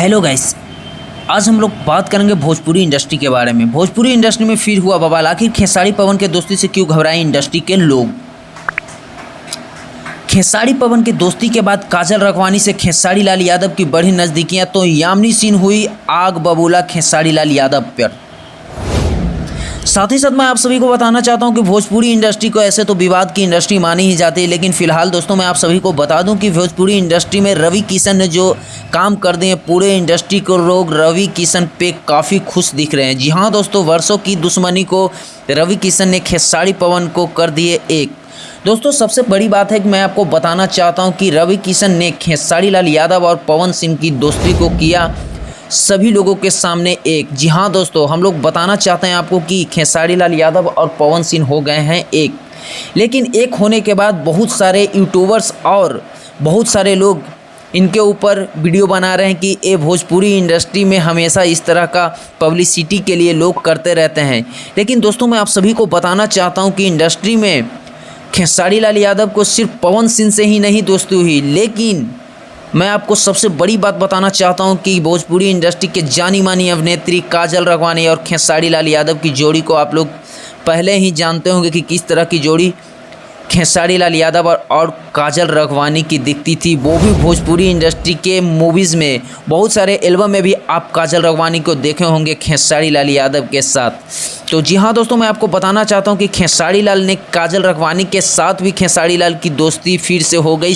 Hello guys, आज हम लोग बात करेंगे भोजपुरी इंडस्ट्री के बारे में। भोजपुरी इंडस्ट्री में फिर हुआ बवाल। आखिर खेसारी पवन के दोस्ती से क्यों घबराए इंडस्ट्री के लोग। खेसारी पवन के दोस्ती के बाद काजल रखवानी से खेसारी लाल यादव की बढ़ी नज़दीकियां, तो यामिनी सिंह हुई आग बबूला खेसारी लाल यादव पर। साथ ही साथ मैं आप सभी को बताना चाहता हूं कि भोजपुरी इंडस्ट्री को ऐसे तो विवाद की इंडस्ट्री मानी ही जाती है, लेकिन फिलहाल दोस्तों मैं आप सभी को बता दूं कि भोजपुरी इंडस्ट्री में रवि किशन ने जो काम कर दिए, पूरे इंडस्ट्री को लोग रवि किशन पे काफ़ी खुश दिख रहे हैं। जी हाँ दोस्तों, वर्षों की दुश्मनी को रवि किशन ने खेसारी पवन को कर दिए एक। दोस्तों सबसे बड़ी बात है कि मैं आपको बताना चाहता हूँ कि रवि किशन ने खेसारी लाल यादव और पवन सिंह की दोस्ती को किया सभी लोगों के सामने एक। जी हाँ दोस्तों, हम लोग बताना चाहते हैं आपको कि खेसारी लाल यादव और पवन सिंह हो गए हैं एक। लेकिन एक होने के बाद बहुत सारे यूट्यूबर्स और बहुत सारे लोग इनके ऊपर वीडियो बना रहे हैं कि ये भोजपुरी इंडस्ट्री में हमेशा इस तरह का पब्लिसिटी के लिए लोग करते रहते हैं। लेकिन दोस्तों मैं आप सभी को बताना चाहता हूँ कि इंडस्ट्री में खेसारी लाल यादव को सिर्फ पवन सिंह से ही नहीं दोस्ती हुई, लेकिन मैं आपको सबसे बड़ी बात बताना चाहता हूं कि भोजपुरी इंडस्ट्री के जानी मानी अभिनेत्री काजल रखवानी और खेसारी लाल यादव की जोड़ी को आप लोग पहले ही जानते होंगे कि किस तरह की जोड़ी खेसारी लाल यादव और काजल रखवानी की दिखती थी। वो भी भोजपुरी इंडस्ट्री के मूवीज़ में, बहुत सारे एल्बम में भी आप काजल रखवानी को देखे होंगे खेसारी लाल यादव के साथ। तो जी हाँ दोस्तों, मैं आपको बताना चाहता हूँ कि खेसारी लाल ने काजल रखवानी के साथ भी खेसारी लाल की दोस्ती फिर से हो गई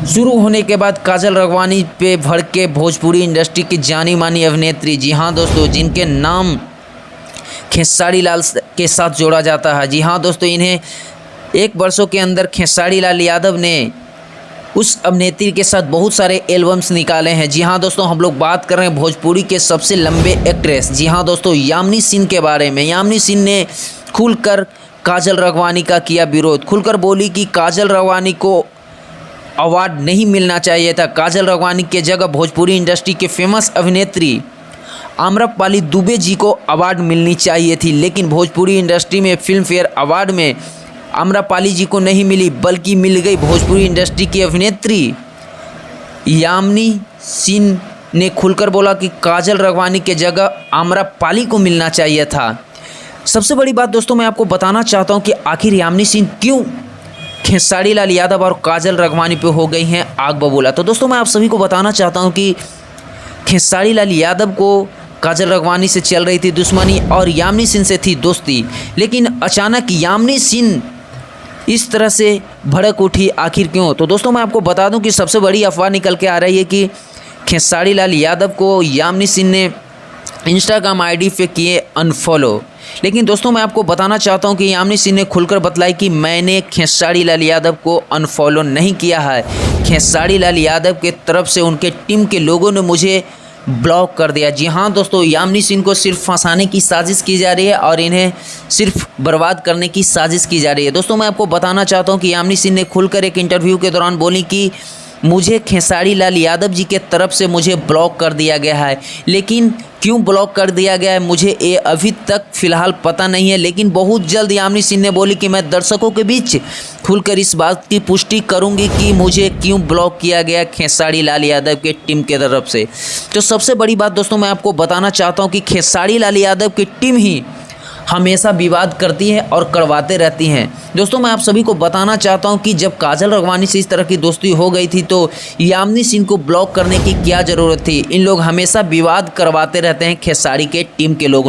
शुरू होने के बाद काजल रखवानी पे भड़के भोजपुरी इंडस्ट्री की जानी मानी अभिनेत्री। जी हाँ दोस्तों, जिनके नाम खेसारी लाल के साथ जोड़ा जाता है। जी हाँ दोस्तों, इन्हें एक वर्षों के अंदर खेसारी लाल यादव ने उस अभिनेत्री के साथ बहुत सारे एल्बम्स निकाले हैं। जी हाँ दोस्तों, हम लोग बात कर रहे हैं भोजपुरी के सबसे लंबे एक्ट्रेस, जी हाँ दोस्तों, यामिनी सिंह के बारे में। यामिनी सिंह ने खुलकर काजल रखवानी का किया विरोध, खुलकर बोली कि काजल रखवानी को अवार्ड नहीं मिलना चाहिए था। काजल रखवानी के जगह भोजपुरी इंडस्ट्री के फेमस अभिनेत्री आम्रपाली दुबे जी को अवार्ड मिलनी चाहिए थी, लेकिन भोजपुरी इंडस्ट्री में फिल्म फेयर अवार्ड में आम्रपाली जी को नहीं मिली, बल्कि मिल गई भोजपुरी इंडस्ट्री की अभिनेत्री यामिनी सिंह ने खुलकर बोला कि काजल रखवानी के जगह आम्रपाली को मिलना चाहिए था। सबसे बड़ी बात दोस्तों मैं आपको बताना चाहता हूँ कि आखिर यामिनी सिंह क्यों खेसारी लाल यादव और काजल रखवानी पे हो गई हैं आग बबूला। तो दोस्तों मैं आप सभी को बताना चाहता हूं कि खेसारी लाल यादव को काजल रखवानी से चल रही थी दुश्मनी और यामिनी सिंह से थी दोस्ती, लेकिन अचानक यामिनी सिंह इस तरह से भड़क उठी, आखिर क्यों। तो दोस्तों मैं आपको बता दूं कि सबसे बड़ी अफवाह निकल के आ रही है कि खेसारी लाल यादव को यामिनी सिंह ने इंस्टाग्राम आईडी पे किए अनफॉलो। लेकिन दोस्तों मैं आपको बताना चाहता हूं कि यामिनी सिंह ने खुलकर बतलाई कि मैंने खेसारी लाल यादव को अनफॉलो नहीं किया है। खेसारी लाल यादव के तरफ से उनके टीम के लोगों ने मुझे ब्लॉक कर दिया। जी हाँ दोस्तों, यामिनी सिंह को सिर्फ फंसाने की साजिश की जा रही है और इन्हें सिर्फ बर्बाद करने की साजिश की जा रही है। दोस्तों मैं आपको बताना चाहता हूँ कि यामिनी सिंह ने खुलकर एक इंटरव्यू के दौरान बोली कि मुझे खेसारी लाल यादव जी के तरफ से मुझे ब्लॉक कर दिया गया है, लेकिन क्यों ब्लॉक कर दिया गया है मुझे ये अभी तक फ़िलहाल पता नहीं है। लेकिन बहुत जल्द यामिनी सिंह ने बोली कि मैं दर्शकों के बीच खुलकर इस बात की पुष्टि करूंगी कि मुझे क्यों ब्लॉक किया गया खेसारी लाल यादव के टीम के तरफ से। तो सबसे बड़ी बात दोस्तों मैं आपको बताना चाहता हूँ कि खेसारी लाल यादव की टीम ही हमेशा विवाद करती है और करवाते रहती हैं। दोस्तों मैं आप सभी को बताना चाहता हूं कि जब काजल रखवानी से इस तरह की दोस्ती हो गई थी तो यामिनी सिंह को ब्लॉक करने की क्या ज़रूरत थी। इन लोग हमेशा विवाद करवाते रहते हैं खेसारी के टीम के लोग।